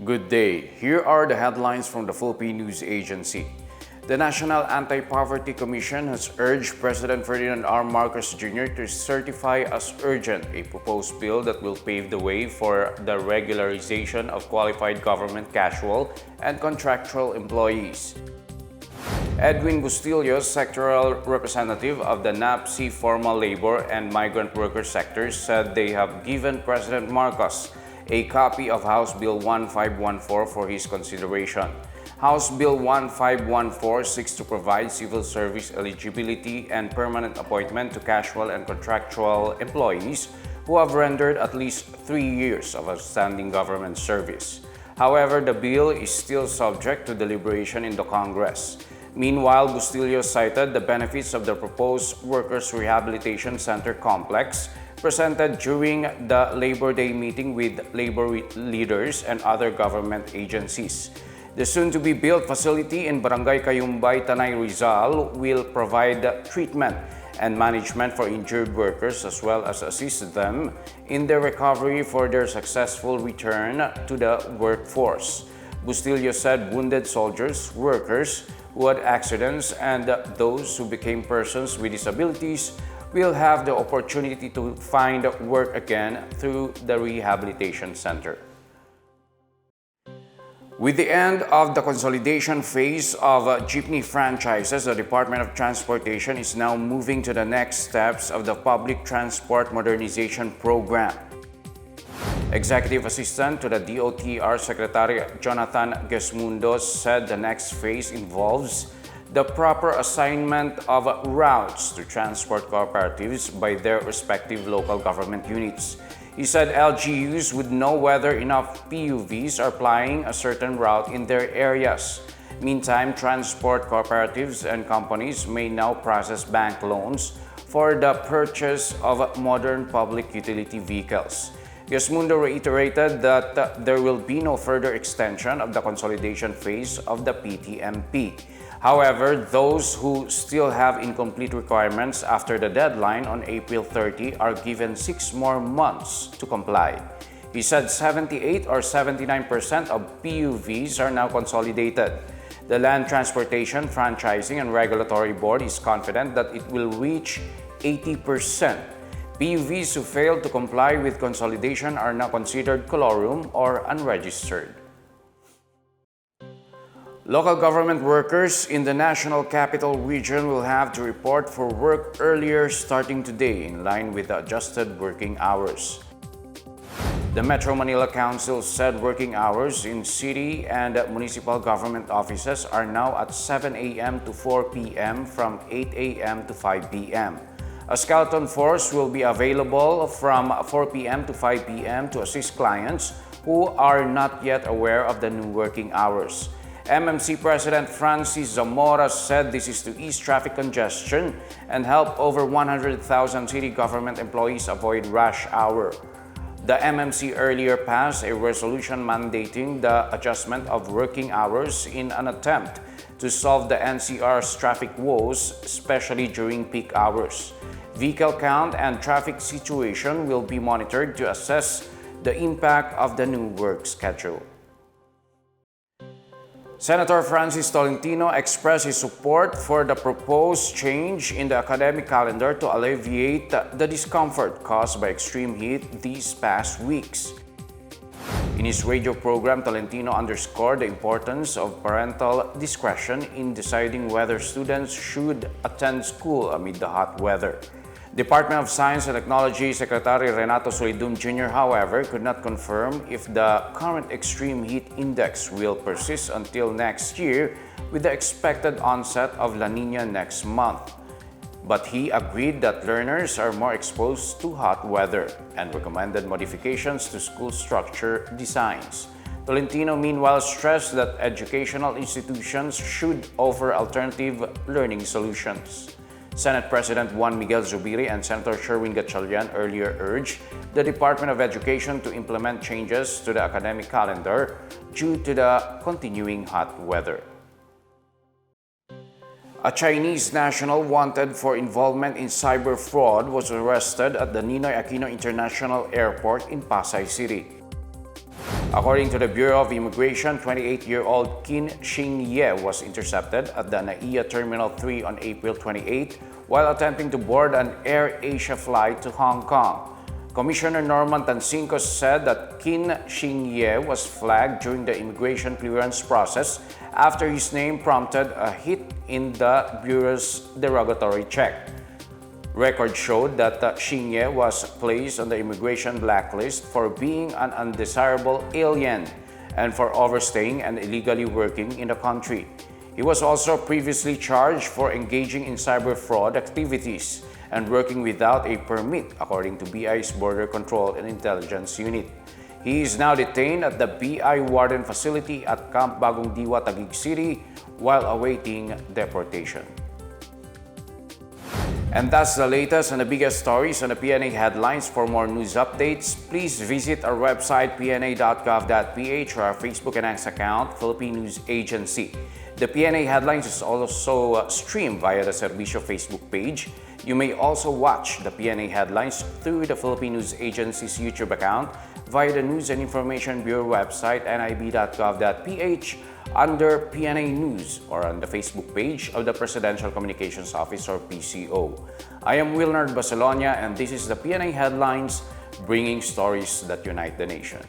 Good day. Here are the headlines from the Philippine News Agency. The National Anti-Poverty Commission has urged President Ferdinand R. Marcos Jr. to certify as urgent a proposed bill that will pave the way for the regularization of qualified government casual and contractual employees. Edwin Bustillo, sectoral representative of the NAPC formal labor and migrant worker sectors, said they have given President Marcos a copy of House Bill 1514 for his consideration. House Bill 1514 seeks to provide civil service eligibility and permanent appointment to casual and contractual employees who have rendered at least 3 years of outstanding government service. However, the bill is still subject to deliberation in the Congress. Meanwhile, Bustillo cited the benefits of the proposed Workers' Rehabilitation Center complex presented during the Labor Day meeting with labor leaders and other government agencies. The soon-to-be-built facility in Barangay Cayumbay, Tanay, Rizal will provide treatment and management for injured workers as well as assist them in their recovery for their successful return to the workforce. Bustillo said wounded soldiers, workers who had accidents, and those who became persons with disabilities will have the opportunity to find work again through the rehabilitation center. With the end of the consolidation phase of jeepney franchises, the Department of Transportation is now moving to the next steps of the Public Transport Modernization Program. Executive Assistant to the DOTR Secretary Jonathan Gesmundo said the next phase involves the proper assignment of routes to transport cooperatives by their respective local government units. He said LGUs would know whether enough PUVs are plying a certain route in their areas. Meantime, transport cooperatives and companies may now process bank loans for the purchase of modern public utility vehicles. Gesmundo reiterated that there will be no further extension of the consolidation phase of the PTMP. However, those who still have incomplete requirements after the deadline on April 30 are given 6 more months to comply. He said 78 or 79% of PUVs are now consolidated. The Land Transportation, Franchising and Regulatory Board is confident that it will reach 80%. PUVs who failed to comply with consolidation are now considered colorum or unregistered. Local government workers in the National Capital Region will have to report for work earlier starting today in line with the adjusted working hours. The Metro Manila Council said working hours in city and municipal government offices are now at 7 a.m. to 4 p.m. from 8 a.m. to 5 p.m. A skeleton force will be available from 4 p.m. to 5 p.m. to assist clients who are not yet aware of the new working hours. MMC President Francis Zamora said this is to ease traffic congestion and help over 100,000 city government employees avoid rush hour. The MMC earlier passed a resolution mandating the adjustment of working hours in an attempt to solve the NCR's traffic woes, especially during peak hours. Vehicle count and traffic situation will be monitored to assess the impact of the new work schedule. Senator Francis Tolentino expressed his support for the proposed change in the academic calendar to alleviate the discomfort caused by extreme heat these past weeks. In his radio program, Tolentino underscored the importance of parental discretion in deciding whether students should attend school amid the hot weather. Department of Science and Technology Secretary Renato Solidum Jr., however, could not confirm if the current extreme heat index will persist until next year with the expected onset of La Niña next month. But he agreed that learners are more exposed to hot weather and recommended modifications to school structure designs. Tolentino meanwhile stressed that educational institutions should offer alternative learning solutions. Senate President Juan Miguel Zubiri and Senator Sherwin Gatchalian earlier urged the Department of Education to implement changes to the academic calendar due to the continuing hot weather. A Chinese national wanted for involvement in cyber fraud was arrested at the Ninoy Aquino International Airport in Pasay City. According to the Bureau of Immigration, 28-year-old Qin Xingye was intercepted at the NAIA Terminal 3 on April 28 while attempting to board an Air Asia flight to Hong Kong. Commissioner Norman Tancinco said that Qin Xingye was flagged during the immigration clearance process after his name prompted a hit in the Bureau's derogatory check. Records showed that Xingye was placed on the immigration blacklist for being an undesirable alien and for overstaying and illegally working in the country. He was also previously charged for engaging in cyber fraud activities and working without a permit, according to BI's Border Control and Intelligence Unit. He is now detained at the BI Warden facility at Camp Bagong Diwa, Taguig City while awaiting deportation. And that's the latest and the biggest stories on the PNA Headlines. For more news updates, please visit our website pna.gov.ph or our Facebook and X account, Philippine News Agency. The PNA Headlines is also streamed via the Servicio Facebook page. You may also watch the PNA Headlines through the Philippine News Agency's YouTube account via the News and Information Bureau website, nib.gov.ph, under PNA News or on the Facebook page of the Presidential Communications Office or PCO. I am Wilnard Basalonia and this is the PNA Headlines, bringing stories that unite the nation.